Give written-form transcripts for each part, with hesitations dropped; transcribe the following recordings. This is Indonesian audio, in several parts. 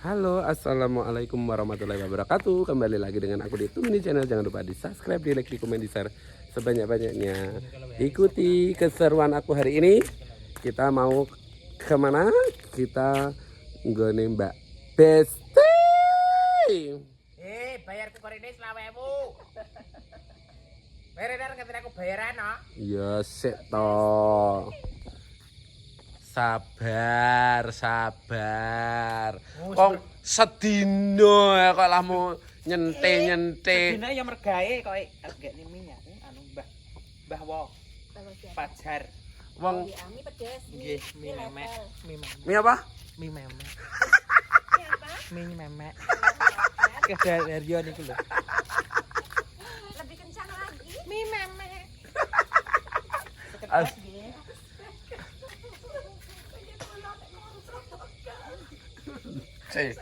Halo, assalamualaikum warahmatullahi wabarakatuh. Kembali lagi dengan aku di Tumini Channel. Jangan lupa di subscribe, di like, di komen, di share sebanyak-banyaknya. Ikuti keseruan aku hari ini. Kita mau kemana? Kita nggone Mbak Besti. Bayarku kok ini selawewu. Bayar ngerti aku bayaran no? Ya sik to. Sabar. Kok sedino ya kok lamu nyente. Sedina ya mergae kok agak ni minyak anu Mbah Wo. Pajar. Wong Mie pedes. Nggih, mie memek. mi apa? Mie memek. Mie apa? Mie memek. Kedaryo niku lho. Lebih kencang lagi. Mie memek. As- Cek.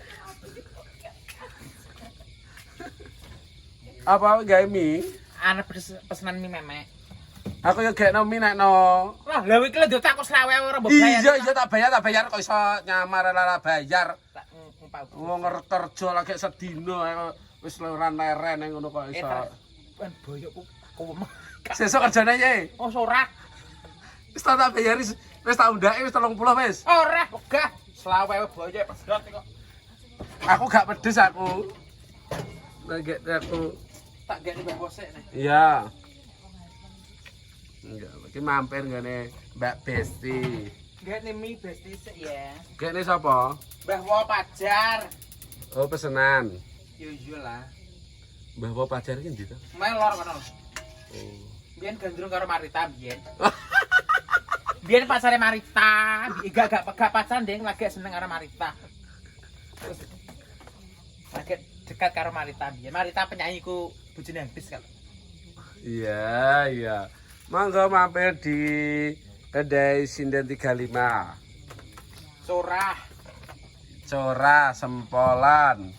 Apa gawe mie? Ana pesenan mie memek. Aku yo gak no mie nek no. Lah lha iki lho tak kok selawewu ora mbok bayar. Iya tak bayar kok iso nyamar lara bayar. Tak ngumpul. Wong kerja lagi sedino wis leran leren ngono kok iso. Kan boyokku kuwemeng. Sesuk kerjane ye. Oh ora. Wis tak bayar wis tak undake wis 30 wis. Ora wegah. Selawewu boyok pedot kok. Aku gak pedes aku. Lagi aku. Tak gak Mbak Bosek nih. Iya. Enggak, iki mampir ngene Mbak Besti. Gak nih mie besti sik ya. Kene sapa? Mbah Wo Pajar. Oh, pesenan. Yo lah. Mbah Wo Pajar iki ndi to? Melor kono. Oh. Biyen gandrung karo Marita biyen. Biyen pasare Marita, gak pacaran ding lagi seneng karo Marita. Terus lagi dekat karo Marita biyen. Marita penyanyiku bojone habis kan. Iya. Mangga mampir di kedai Sinden 35. Corah, sempolan.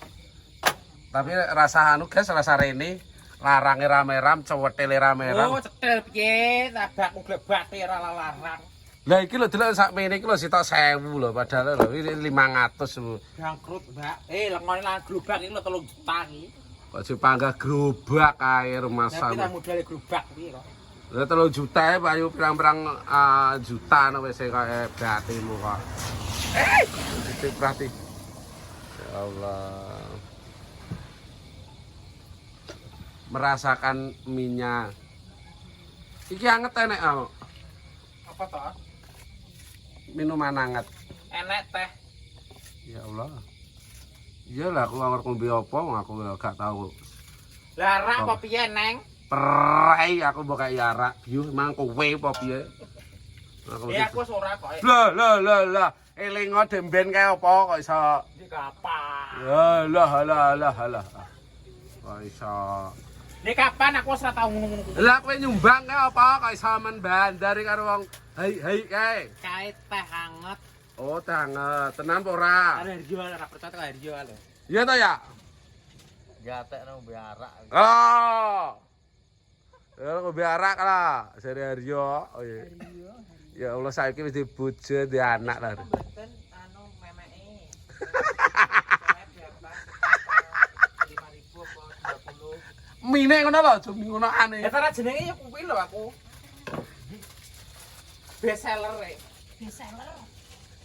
Tapi rasa anu guys, rasa rene, larange rame-ram, cewetele rame-ram. Oh, cetel piye? Tabakku glebate ora larang. Lah iki lho delok sak mene iki lho sitok 1000 lho padahal lho iki 500 lho. Bangkrut, Mbak. Lengone lan gerobak iki lho 3 juta iki. Kok dipanggah gerobak kae rumah Nek kita sama. modele gerobak piye kok? Lah 3 juta ya Pak, ayo pirang-pirang juta no wis kaya batimu kok. Berarti. Ya Allah. Merasakan minyak. Iki anget enek Apa toh? minuman anget. Enek teh. Ya Allah. Iyalah aku ngerti ngombe apa aku gak tahu. Lara apa piye, Neng? Perai aku mbok kaya arak biu mang kowe apa piye? Aku wis ora kok. Lah. Elingo demben kae apa kok iso? Iki kapan? Lah. Kok iso? Nek kapan aku wis ora tau ngono-ngono. Lah kowe nyumbang kae apa kok iso men bandari karo wong hai kae. Kae teh hangat. Oh, teh anget. Tenan apa ora? Ada Herjo ora percaya karo Herjo lho. Iya to ya? Gatek nang biarak. Oh. Ya ngombe arak lah, Seri Harjo. Oh iya. Ya Allah saiki wis dibojo, di anak lah. Mboten anu memeke. 5.000 apa 20. Mine ngono lho, aja ngono aneh. Ya karena jenenge ya kuwi lho aku. Best seller e. Bestseller.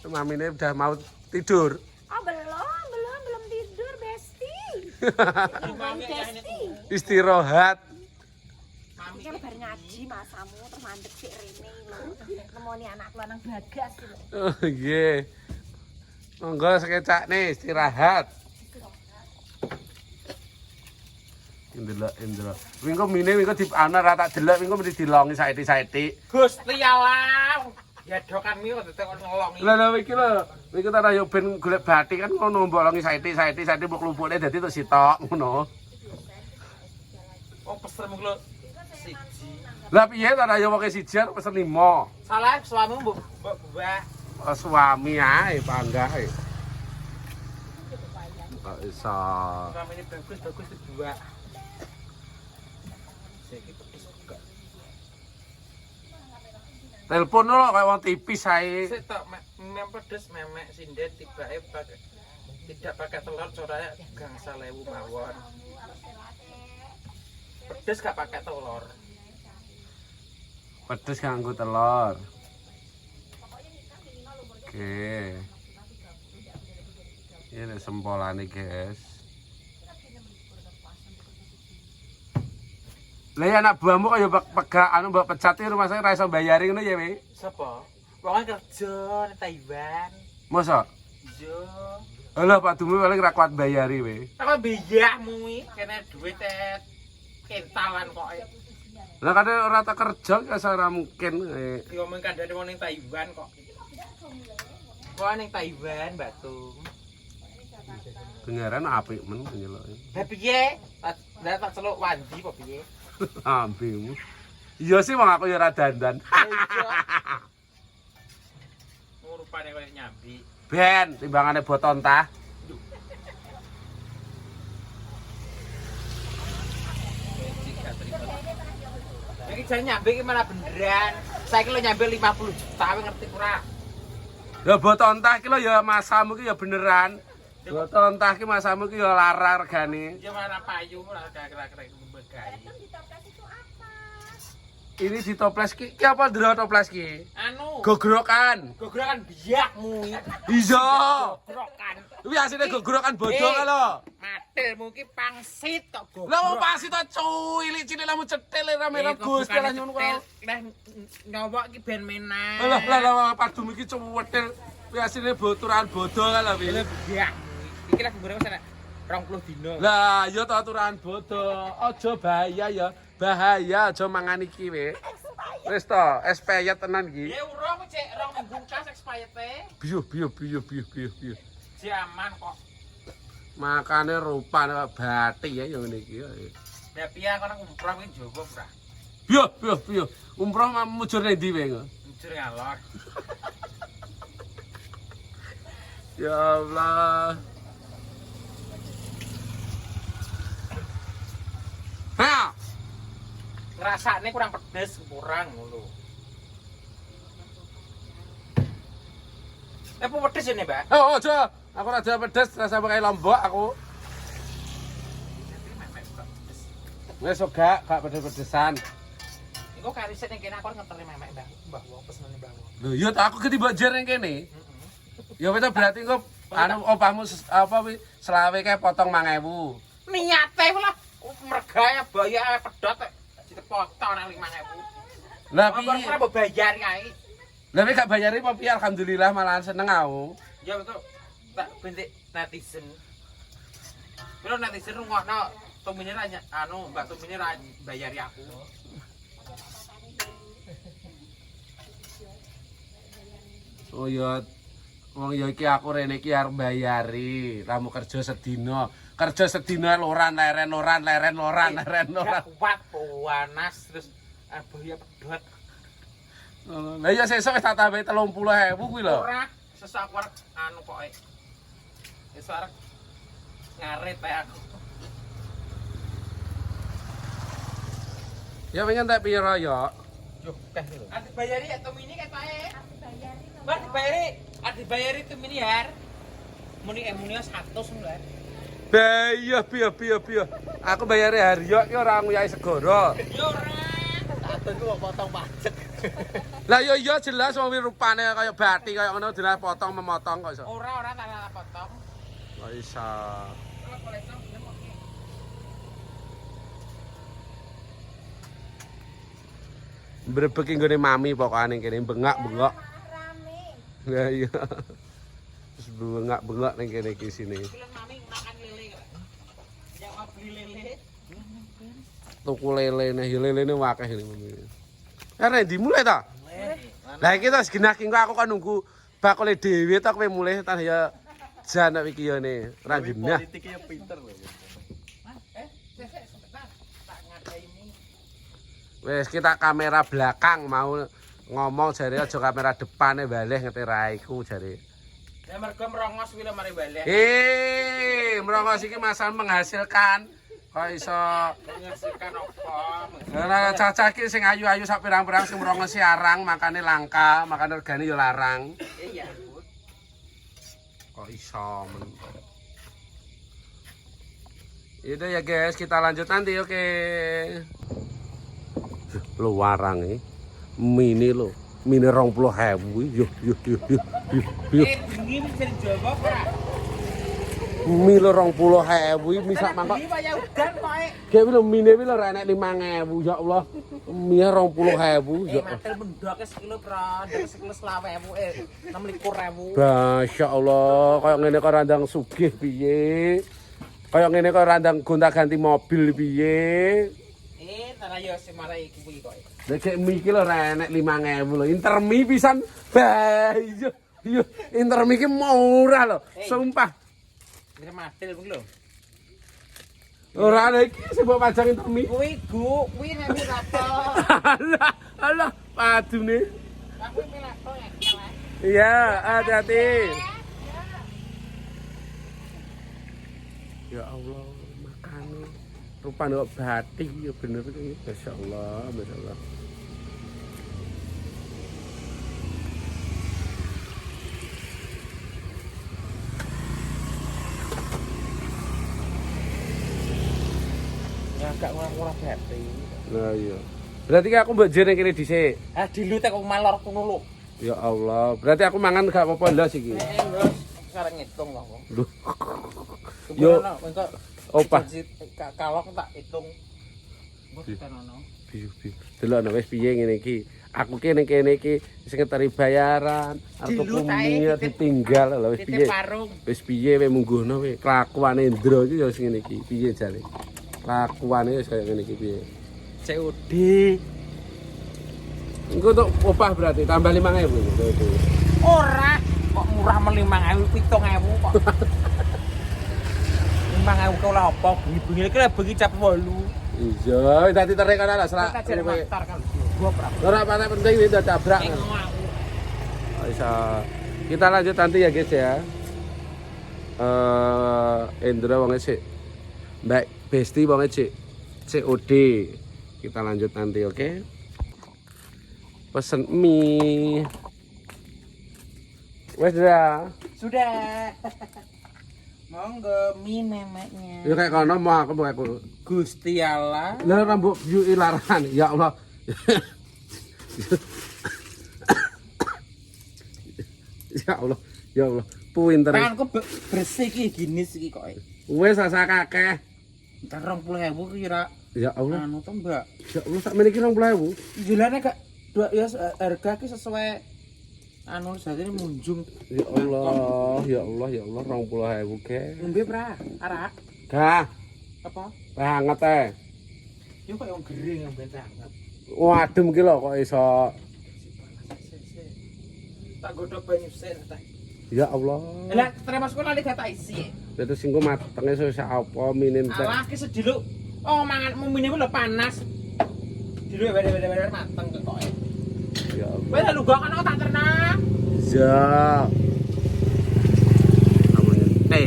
Mamine udah mau tidur. Oh belum tidur Besti. Besti. Istirahat. Ini kan bar ngaji masamu terus mandek sik rene lho. Nemoni anakku lanang Bagas lho. Oh nggih. Monggo sekecak nih istirahat. Ndelok. Wingko mine wingko ana ra tak delok wingko mesti dilongi saiti-saiti. Gusti Allah. Ya dokan mi kok tetek nolongi. Lah iki lho, iki tak yo ben golek bathi kan ngono mbok longi saiti mbok klumpukne dadi tok sitok ngono. Wong pesen mung lho siji. Lah piye tak yo pokoke siji pesen 5. Salah suamimu mbok buah. Suami ae panggah ae. Kok iso. Suamine bagus dua. Sik Telepon lho kayak wong tipis ae. Sik tok mem pedes memek sinden tibake pakai. Tidak pakai telur soalnya gangsal 1000 mawon. Pedes gak pakai telur. Pedes nganggo telur. Oke. Ini sempolane, guys. Lah ya anak buahmu kaya pegak anu mbok pecat rumah saya ra iso bayari ngono ya, We. Sapa? Wong kerja nang Taiwan. Mosok? Iya. Alah Pak Dumi paling ra kuat bayari, We. Apa biyakmu iki kene duit kentalan kok. Lah kadang ora tak kerja ya ora mungkin. Diomong kandhane wong ning Taiwan kok. Kok ning Taiwan, Batu. Dengaran apik men nyelok. Lah piye? Tak celuk wandi apa piye? Ambimu. Iya sih wong aku ya ora dandan. Rupane koyo nyambi. Ben timbangane boton tah. Iki jane nyambi iki malah beneran. Saiki lo nyambi 50 juta kowe ngerti ora? Ya boton tah iki lho ya masamu iki ya beneran. Boton tah iki masamu iki ya larang regane. Ya malah payu ora kira-kira iku begai. Ini ditoples ki apa ndro toples ki? Anu, Gogrokan. gogrokan biyakmu. Iya. Gogrokan. Kuwi asline gogrokan bodho ka lho. Matilmu ki pangsit tok gogrok. Lah wong pasti to cilik cilik lamu cetil rame-rame Gusti lah ngono kok. Lah nyowok ki ben menang. Lah padum iki cuwetil. Kuwi asline boturan bodho ka lho pi. Biyakmu. Iki lah goreng sana 20 dino. Lah ya to aturan bodho. Aja bahaya ya. Bahaya aja mangan iki we. Wis to, es payet tenan iki. Ya urung cek 2 minggu kas expire-te. Biyo. Si aman kok. Makane rupane bathi ya ngene iki. Ya piye kono umroh ki Jawa ora. Biyo. Umroh mujur ning ndi we? Jujur ngalor. Ya Allah. Ha! Rasane kurang pedes, kurang ngono. Apa pedes ini, Mbak? Oh, aja. Aku rada pedes, rasa pakai lombok aku. Wis gak pedes-pedesan. Iku kariset yang kene aku ngeteri memek, Mbah. Mbah pesene Mbah. Lho, ya aku ketimbang jer ning kene. Ya wis berarti engko anu opahmu apa wi selawe kae potong 5.000. Niate lah mergane bayar pedhot dipotong nang 5.000. Lah Apa piye? ora mbok bayar kae? Lah nek gak bayari apa piye alhamdulillah malahan seneng aku. Ya betul. Tak bentik netizen. Kalau netizen rungokno tumine ra anu Mbak tumine ra bayari aku. Oh ya wong ya iki aku rene iki arep bayari. Kamu kerja sedina. Kerja sedina loran leren. Gak kuat panas terus bahaya pedhot. Lah ya sesuk wis tak tambahi 30.000 kuwi lho. Ora sesuk aku arep anu pokoke. Sesuk arep ngarit ae aku. Ya pengen tak pira ya? Yo teh lho. Ati bayari ya tumine ketoke. Bar dibayari, dibayari tumine har. Muni 100 lho. Bayar piye. Aku bayare Haryo ki ora nguyai segara. Yo ora. Atunku kok potong pajak. Lah yo iya jelas wong rupane kaya bathi kaya ngono jelas potong memotong kok iso. Ora tak potong. Kok iso. Brebek nggone mami pokokane kene bengak-bengok. Rame. Lah iya. Terus bengak-bengok ning kene iki sini. Film mami makan lele kok. Yang mau beli lele. Tuku lelene, lelene akeh ini. Arek dimulai ta? Lah iki to segenak engko aku kan nunggu bakule dhewe to kowe mulih ta ya jan iki yo ne. Ora genah. Politiknya pinter lho. Sebentar. Tak ngadaini. Wis kita kamera belakang mau ngomong jare aja kamera depane baleh ngetera iku jare. Ya mergo merongos kuwi lho mari balik. Merongos iki masalah menghasilkan. Kok iso Menghasilkan apa? ora cacah iki sing ayu-ayu sak pirang-pirang sing merongos arang makane langka, makane regane ya larang. Iya. Kok iso men. Yaudah ya guys, kita lanjut nanti, oke. Lo warang nih, mini lo, mini 20.000, yuk. Bengi bisa dijowo ora? Mini 20.000, misal mangkok. Bengi waya udan kok. Kayak bilo mini bilo renek 5.000, ya Allah. Mini 20.000, ya. Matel mendok sekilo bro, ndek sekilo 20.000 26.000. Masya Allah, kayak ngene kok randang sugih piye? Kayak ngene kok randang gonta-ganti mobil piye? Tara yo sing marai kuwi kok. Nek kayak mie iki lho renek 5.000 lho. Intermi pisan. Bah, iya. Intermi iki murah lho, sumpah. Ngene matil kuwi lho. Ora ada iki sing mbok pajang intermi. Kuwi nek mirato. Alah, padune. Aku mirato ya. Iya, hati-hati. Ya Allah, makane rupane kok batik ya bener iki. Masyaallah, masyaallah. Ya gak ora bati. Nah iya. Berarti aku mbok jene kene dhisik. Ah dilu tek kok malor ngono lho. Ya Allah, berarti aku mangan gak apa-apa ndas iki. Terus sekarang ngitung kok. Duh. Yo, opah. Kalau tak hitung. Mbok tekan ono. Delok wis piye ngene iki. Aku kene iki sing ngeteri bayaran, arep kumia ditinggal lho wis piye. Wis piye we mungguhno we. Kelakuane Indra iki ya sing ngene iki. Piye jare? Kelakuane wis kaya ngene iki piye. COD. Engko tok opah berarti tambah 5.000 itu. Ora, kok murah men 5.000 7.000 kok. 5.000 kok lah apa bengi-bengi iki lah bengi cap 8. Iya, dadi terek ana lah selak. Tak jare motor kan. Gua ora. Ora patek penting iki tabrak. Bisa. Kita lanjut nanti ya guys ya. Indra wonge sik. Mbak Besti wonge sik COD. Kita lanjut nanti, oke? Pesen mie. Wes dah. Sudah. Monggo mie memeknya. Ya kayak kono mau aku mau aku. Gusti Allah. Lah rambut view ilaran. Ya Allah. Ya Allah. Ya Allah. Pinter. Tanganku bersih iki gini iki kok. Wes rasa kakeh. Entar 20.000 kira. Ya Allah. Anu to, Mbak. Ya Allah sak meniki 20.000. Jelane gak dua ya harga ki sesuai anu jatine munjung. Ya Allah, ya Allah, ya Allah 20.000 ke. Ngombe pra? Arak. Gah, Apa? banget teh. Yo kok yang gering ngombe banget. Wadem ki lho kok iso. Tak godhog banyu sik ta. Ya Allah. Lah terima sekolah lek tak isi. Terus sing matenge iso apa minin teh. Alah ki sediluk. Oh mangan mumine ku lho panas. Diluk beda-beda mateng kok. Ya Allah. Wes lu gak kan tak ternak. Ya. Kamu ngente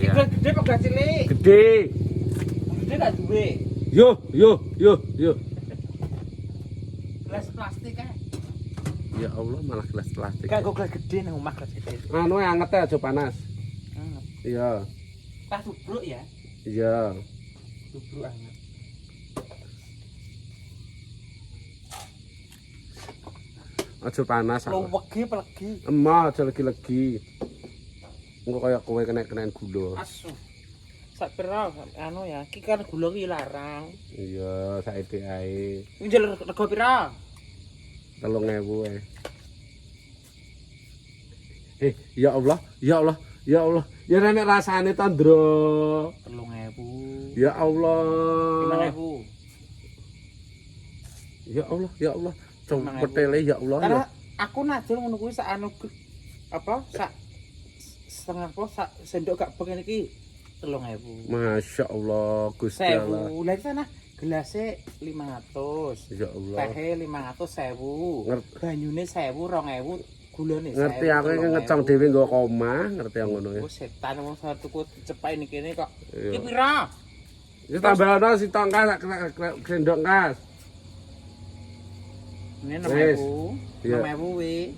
ya. Gede apa gak cilik? Gede. Gede gak duwe. Yo. Gelas plastik kae. Ya Allah malah gelas plastik. Gak kok gelas gede nang omah gelas gede. Anu anget teh aja panas. Anget. Iya. Tas tubruk ya. Iya. Tubruk anget. Aja panas Lu aku. wegi pelegi. Emah aja legi-legi. Engko kaya kowe kena-kenaan gula. Asu. Sak pira anu ya, iki kan gula ki larang. Iya, saiki ae. Iki njel rego pira? 3.000 ae. Ya Allah, ya Allah, ya Allah. Ya nek rasane to, Ndro. 3.000. Ya Allah. 5.000. Ya Allah, ya Allah. 5.000. Petele ya Allah. Ya. Karena aku najul ngono kuwi sak anu apa sak setengah apa sak sendok gak pengen iki 3.000. Masya Allah, Gusti Allah. 1.000. Lah sana gelasnya 500. Ya Allah. Tehnya 500.000. Ngerti. Banyune 1.000, 2.000, gulane 1.000. Ngerti aku iki ngecong dhewe nggo koma, ngerti yang ngono ya. Oh setan wong satuku cepai nih kene kok. Iya. Iki pira? Iki tambahno si tongkas sendok kas. Ini Wes. 6.000. Iya. 6.000 wi.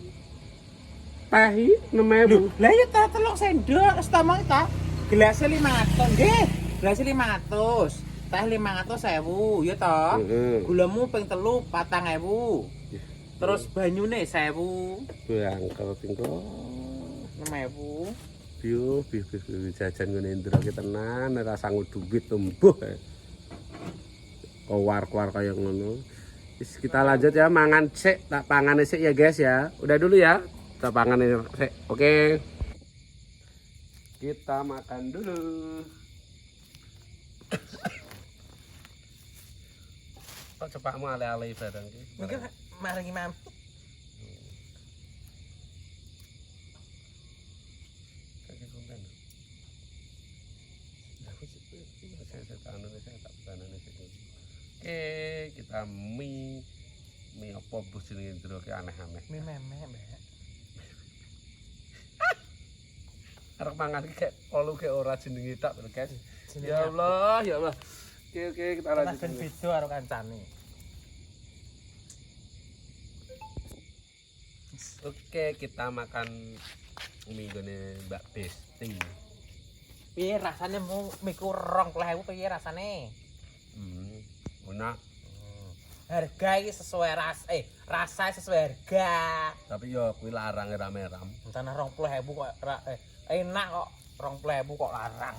Teh 6.000. Lah ya telung sendok, setama ta. Gelasnya 500 nggih. beras 500. Teh 500.000 ya toh. Heeh. Gulamu ping 3 4.000. Terus banyune 1.000. Bangkel tingko. 6.000. Yo, jajan ngene Indra ki tenan ora sanggup duit tembuh. Kowar-kowar kaya ngono. Wis kita lanjut ya mangan sik, tak pangane sik ya guys ya. Udah dulu ya. Kita pangane sik. Oke. Kita makan dulu. Kok cepakmu ale-ale barang ki? Mungkin maringi mami. Kaki konten. Oke, kita mie apa bos jenenge Indra ki aneh-aneh. Mie memek, Mbak. Arep mangan ki kayak polu kayak ora jenenge tok lho, guys. Jenenge Ya Allah, ya Allah. Oke, kita lanjut. ben beda karo kancane. Oke, kita makan mie gone Mbak Besti. Piye rasane mu miku 20.000 piye rasane? Enak. Harga iki sesuai rasa sesuai harga. Tapi yo kuwi larang rame-ram. Tanah 20.000 kok enak kok 20.000 kok larang.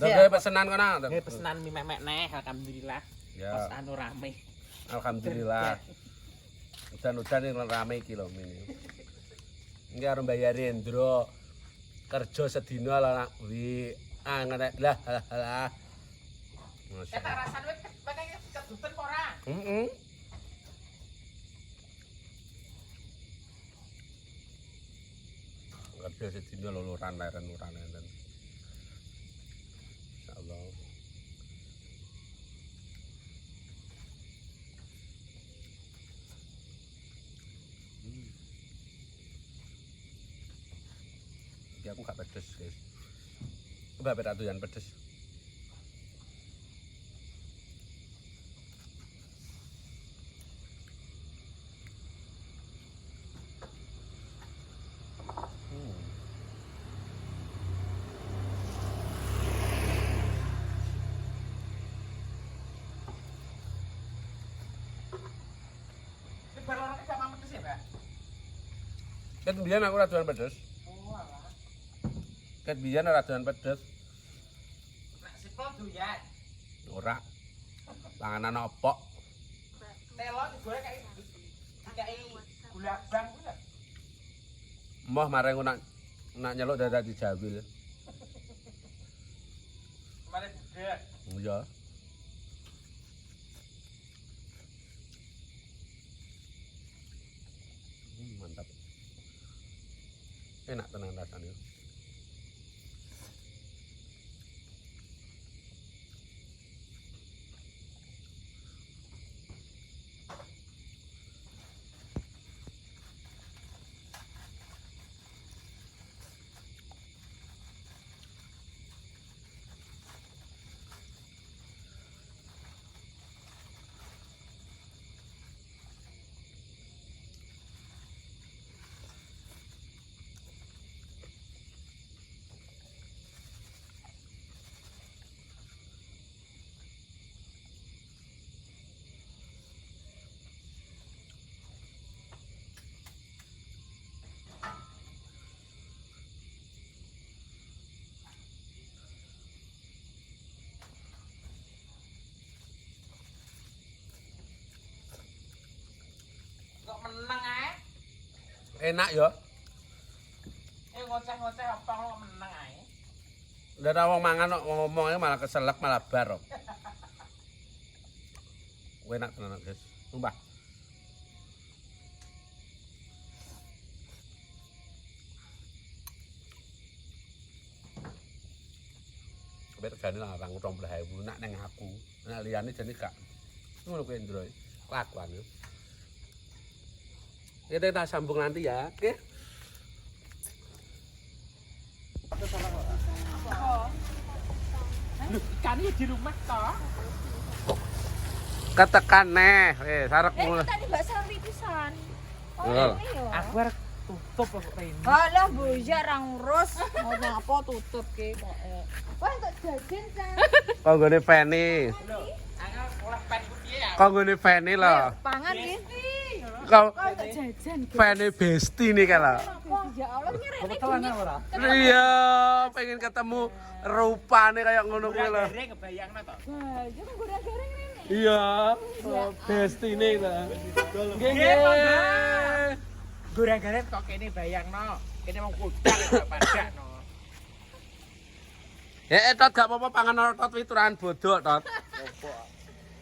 Ndak gawe pesenan kono. Nggih pesenan mie memek neh alhamdulillah. Ya. Pas anu rame. Alhamdulillah. Udan-udan yang rame iki lho mini. Iki arep mbayari Indra. Kerja sedina lah nak wi angen lah. Eta rasane pakai kedutan kok ora? Heeh. Kerja sedina luluran leren-luran enten. Insyaallah. Ya aku gak pedes, guys. Mbak beda doyan pedes. Iki balorane gak mampu sih, Mbak. Ket mbiyen aku ora doyan pedes. Oh, alah. Ket mbiyen ora doyan pedes. Nek sipol doyan. Ora. Panganan opok. Telo digoreng kayak gula abang kuwi lho. Moh mareng nak nyeluk dadak dijawil. Kemarin gede. Iya. Mantap. Enak tenan rasanya. Kok meneng ae? Enak ya. Ngoceh-ngoceh apa kok meneng ae? Ndak ada wong mangan kok ngomongnya malah keselak malah bar kok. Enak tenan guys. Sumpah. Kabeh regane larang 20.000 nak neng aku. Nek liyane jane gak. Ngono kuwi Indra. Kelakuan yo. Kita sambung nanti ya, oke? Ikannya di rumah toh? Ketekan neh, sarek mulai. Tadi Mbak Sari pisan. Iya. Ini yo. Aku harus tutup tutup kok rene. Alah boya ra ngurus. Mau apa tutup ki kok. Wah entuk jajan Cang. Kanggone Feni. Ora pen piye ya? Kanggone Feni lho. Pangan ki. Kau Entuk jajan. Feni Besti nih kalau. Ya Allah nyerek. Kebetulan ora. Iya, pengen ketemu rupane kayak ngono kuwi lho. Gareng kebayangno to. Wah, itu kan goreng-goreng rene. Iya, Besti nih lah. Nggih, goreng-goreng kok kene bayangno. Kene mau kudang kok padakno. Tot gak apa-apa pangan tot wi turahan bodoh tot.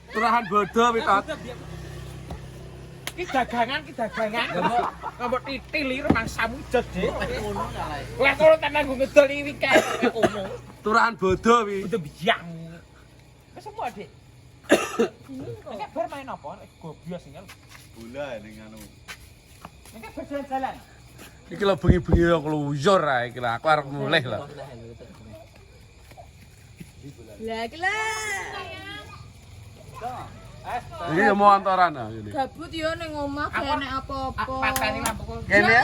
Turahan bodoh wi tot. Ki dagangan. Ngomong titili remangsamu jejeg. Ngono kae. Lah kok tenan nggo ngedol iki kae ngono. Turahan bodoh wi. Udah biang. Wis semua, Dik. Ini bar main apa? Gobios tinggal. Bola ning anu. Ini berjalan-jalan. Iki lho bengi-bengi yo kluyur ae iki lho aku arep mulih lho. Lah iki lah. Iki yo mau antaran ah ini. Gabut yo ning omah gak enek apa-apa. Pateni lampuku. Kene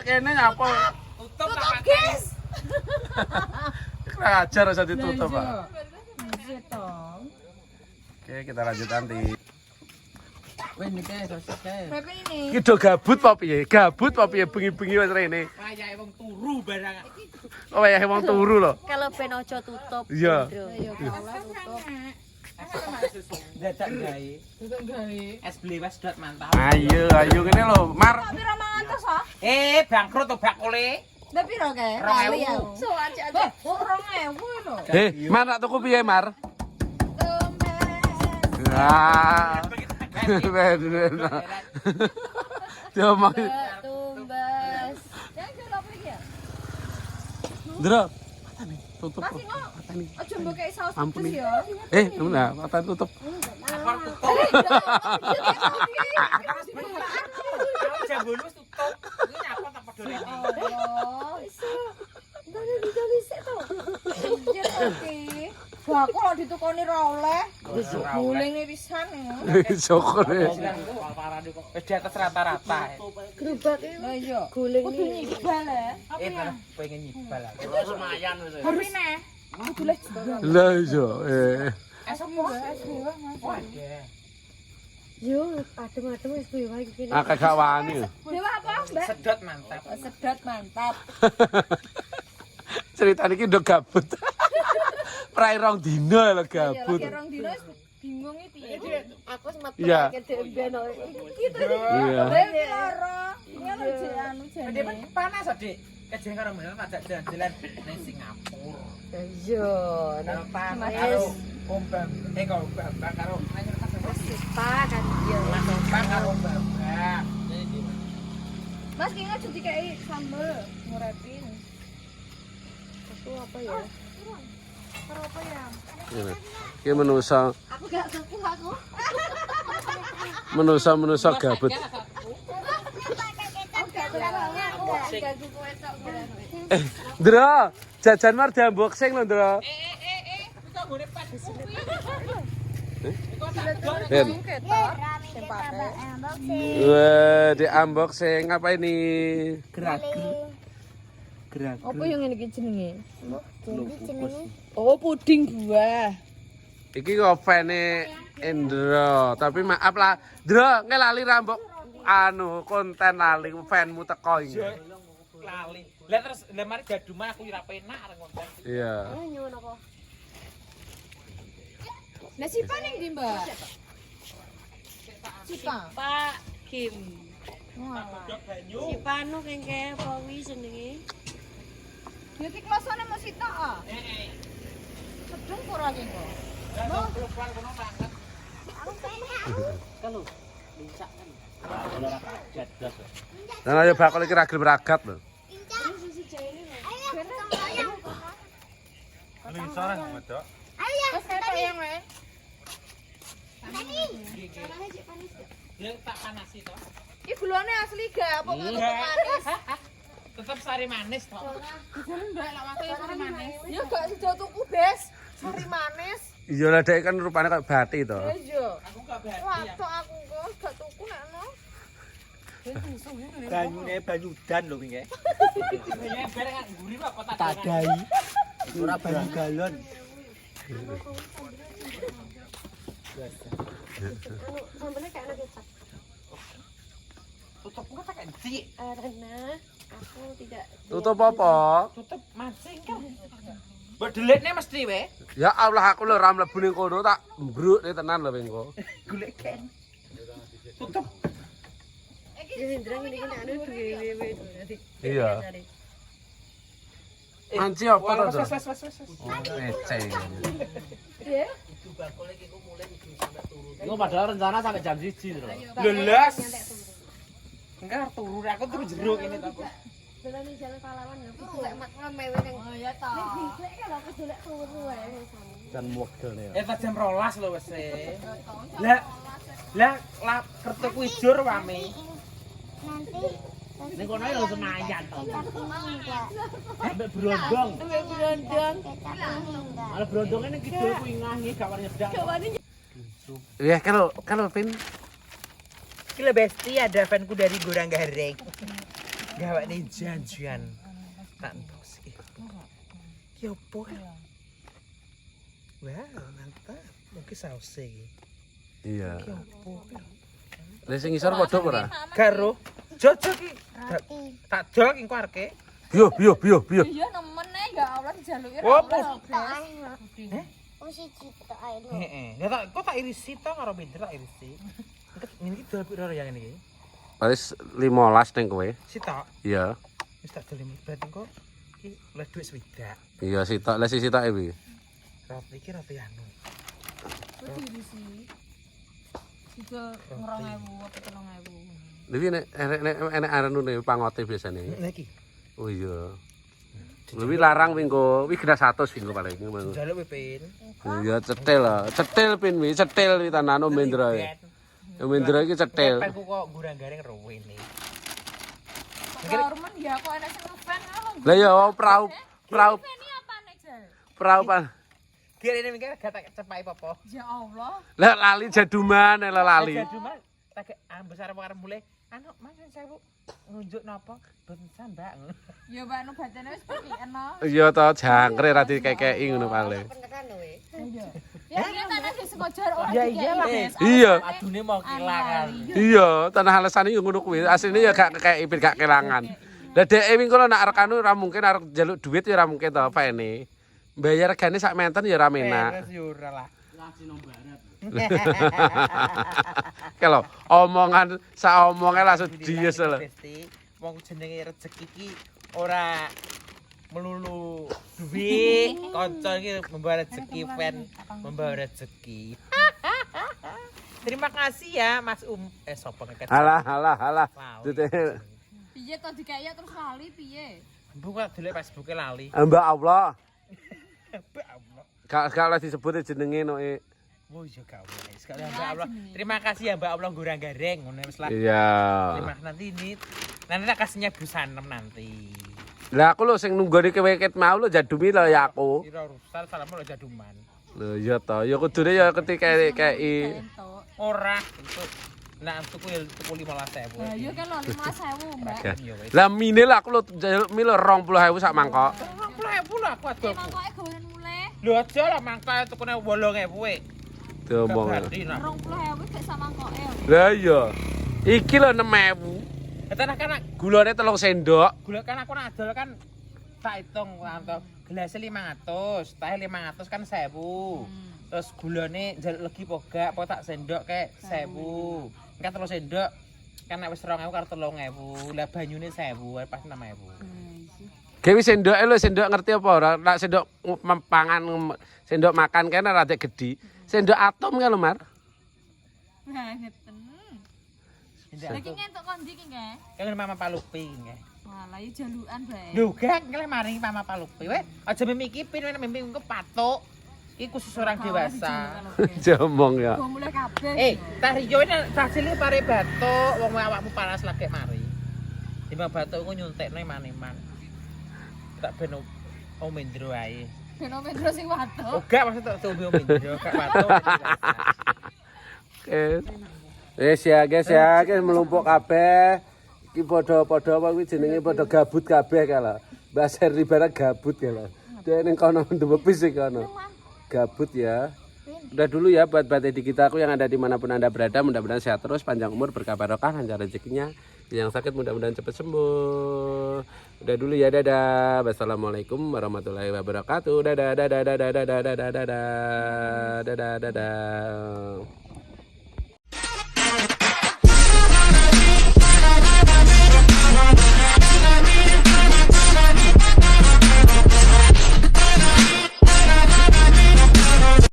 kene nyapa? Tutup tak pateni. Guys. Kurang ajar usah ditutup, Pak. Iya toh. Oke, kita lanjut nanti. Wes niki sosis kae. Berapa ini? Iki do gabut apa piye? Gabut apa piye bengi-bengi wis rene. Wayahe wong turu barang. Oh ya wong turu lho. Kalau ben ojo tutup. Iya. Ya kalah tutup. Dadak gawe. Es blewes dot mantap. Ayo ngene lho, Mar. Piro mangatus ah? Bangkrut to bakule. Lah piro kae? 2.000. So aja. 2.000 lho. Mar nak tuku piye, Mar? Ah. Ben. Coba. Tumbas. Yang jual apa iki ya? Ndro. Patane tutup. Masih kok. Patane. Aja mbok kei saus Ampun pedes nih. ya. Nah, patane tutup. Akor tutup. Jambul wis tutup. Iki nyapa tak padha rene. Oh, iso. Ndane ditulis to. Iya oke. Wah, kok ditukoni ra oleh. Wis gulinge pisan ya. Sokone. Parane kok wis di atas rata-rata. Gerobak iki. Lah iya. Guling kudu nyibal ya. Malah pengen nyibal. Lumayan wis. Harus nih. Kudu les. Lah iya. Es apa? Es bawah Mas. Waduh. Yo, adem-adem wis bawah iki. Akeh gak wani. Dewa apa, Mbak? Sedot mantap. Sedot mantap. Ceritane iki ndok gabut. Prai rong dino lho gabut. Ya, rong dino wis bingung iki piye. Aku sempat Iya. pakai demben. Gitu. Iya. Iki loro. Ini anu anu Dia jane. panas Dik. Kejeng karo menel ajak jalan-jalan ning Singapura. Iya, Karo panas karo Om Bang. Karo Bang karo Pak kan iya. Langsung Bang karo Bang. Mas ki aja dikai sambel ngurepin. Itu apa ya? Karo apa ya? Iki menusa Aku gak ngerti aku. menusa gabut. Ndro, jajan Mar di unboxing lho, Ndro. Kita golek pas. Ben. Wah, di unboxing apa ini? Gerak. Apa yang ngene iki jenenge? Oh, puding buah. Iki ngopene Indro, tapi maaf lah, Ndro, ngelali rambok anu konten lali fanmu teko iki. Lali. Lah terus lah mari gaduman aku ora penak areng konten. Iya. Nyuwun apa? Lah Sipa ning ndi, Mbak? Sipa. Pak Kim. Banyu. Si Panu kengke apa wi jenenge? Beauty klosone mesti tok ah. Sedeng ora iki kok. Lah pelukan kono banget. Dan ayo bakal iki ragil ragat lho. Wes ketok yang wae. Dia tak panasi to. Iki gulane asli gak apa kok Enggak. manis. Tetep sari manis to. Mbak lak wae sari manis. Ya gak sida tuku, Bes. Sari manis. Iya lah dek kan rupane kayak bati to. Iya. Aku gak berani ya. Waduh aku kok gak tuku nek no. Banyune banyu udan lho wingi. Ya bareng ngguri apa tak Tadai. Ora banyu galon. Sambalnya kayak anak kecap. tutup enggak tak cik. Karena aku tidak. Tutup apa? Tutup mancing kan. Berdeletnya mesti we. Ya Allah aku lho ora mlebu ning kono tak mbruk tenan lho engko. Golek ken. Tutup. Ya Hendra ini kan anu duwe nanti. Iya. Manci apa to? Wes. Ece. Ya. Iku padahal rencana sampai jam 1 lho. Lelas. Enggak turu aku turu jeruk ini tak. Dolan ning jalan pahlawan ya. Aku lek mak mewe nang. Oh ya ta. Lek kan aku dolek turu wae sama. Dan wegel ya. Tak jam 12 lho wes. Lah kertuku ijur wame. Ning kono lho Senayan to. Ambek brondong. Berondong. Ala brondonge ning kidul kuwi ngahi gak wani nyedak. Ya kalau Vin Kilo besti ada fanku dari Gorang Gareng. Gawak nih janjian. Tak entos. Ki opo kan? Wah, mantap. Mungkin saus iki. iya. Ki opo? Lah sing isor padha apa ora? Karo jojok ki. Tak jol ki kuarke. Yo. Iya nemen ya Allah dijaluki Oh, Heeh. Ya tak kok tak irisi to karo pinter tak irisi. Ini iki dol piro yang ini iki? Wis 15 ning kowe. Sitok. Iya. Wis tak dol berarti kok iki oleh dhuwit swidak. Iya sitok, lah sitoke kuwi. Roti iki roti anu. Juga 2000 apa 3000. Iki nek arene pangote biasane. Lah iki. Oh iya. Lebih larang pingko, wih kena 100 pingko paling. Jaluk Pipin. Iya cetil lah, cetil pin wi, cetil wi tanan Om Mendra. Om Mendra iki cetil. Penku kok Gorang Gareng ruwe ne. Norman ya kok enak sing ngefan ngono. Lah ya perahu Ini apa nek Jal? perahu pan. Dia ini mikir gak tak cepai apa. Ya Allah. Lah lali jaduman lah lali. Cuma tak besar arep mulai. Anu Mas sewu nunjuk napa? Boten sambak. Ya Mbak nu batene wis pikirno. Iya to jangkrik ra dikekeki ngono paling. Beneran lho we. Ya iya tanah di sekojar ora Ya iyalah. Iya. Adune mau kilangan. Iya, tanah alesane yo ngono kuwi. Asline ya gak kekeki gak kelangan. Lah dhek wingi kula nak arek anu ora mungkin arek njaluk duit ya ora mungkin to fene. Bayar regane sak menten ya ora menak. Wes yo ora lah. Kalau omongan saomongnya langsung dies lho. Wong jenenge rezeki iki ora melulu duit, kanca iki membawa rezeki, fan membawa rezeki. Terima kasih ya Mas sapa ngeket. Alah. Piye to dikaya terus lali piye? Buka dulu Facebook lali. Mbak Allah. Mbak Allah. Gak oleh disebut jenenge noe. Oh iya gak boleh. Sekali Mbak Allah. Terima kasih ya Mbak Allah Gorang Gareng. Ngono wis lah. Iya. Terima nanti tak kasihnya busanem nanti. Lah aku lho sing nunggoni keweket mau lho jadumi lho ya aku. Kira urusan salamu lo jaduman. Lho iya to. Ya kudune ya ketika kei. Ora itu. Nah, tuku 15.000. Lah iya kan lho 5.000 Mbak. Lah mine lah aku lho mile 20.000 sak mangkok. 20.000 lah aku adol. Mangkoke gawean mulai Lho aja lah mangkok tukune 8.000 we. Diomong. 20.000 gak sak mangkoke. Lah iya. Iki lho 6.000. Tanah kan Gulane 3 sendok. gula kan aku nak adol kan tak hitung kanto. Gelas 500, teh 500 kan 1.000. Terus gulane njaluk legi pogak, apa tak sendok kek 1.000. Kan 3 sendok kan nek wis 2.000 karo 3.000. Lah banyune 1.000 pas 6.000. Gawe sendoke lho sendok ngerti apa ora? Nek sendok pangan sendok makan kene rada gedhi. Sendok atom kan lho Mar. Nah ngeten. Lagi ngentuk kondi ki nggih. Kan Mama Palupi nggih. Walah iki jalukan bae. Lho gak ngelih maring Mama Palupi we. Aja mimikipin we mimpi engko patuk. Iki khusus orang dewasa. Jomong ya. Go mulai kabeh. Tah riyo ini hasilnya pare batuk, wong awakmu panas lagi mari. Timbang batuk ku nyuntekno iman-iman. Tak ben Om Mendro ae. Fenomena sing watuk. Oh gak maksud tak Om Mendro, gak batuk. Oke. Guys ya, melumpuk kabeh. Ki padha-padha apa kuwi jenenge padha gabut kabeh kala. Mbak Serdi barang gabut kala. Dia ning kono ndewepis iki kono. Gabut ya. Udah dulu ya buat di kita aku yang ada dimanapun Anda berada, mudah-mudahan sehat terus, panjang umur, berkah barokah, lancar rezekinya. Yang sakit mudah-mudahan cepat sembuh. Udah dulu ya, dadah. Wassalamualaikum warahmatullahi wabarakatuh. Dadah dadah dadah dadah dadah dadah dadah dadah dadah.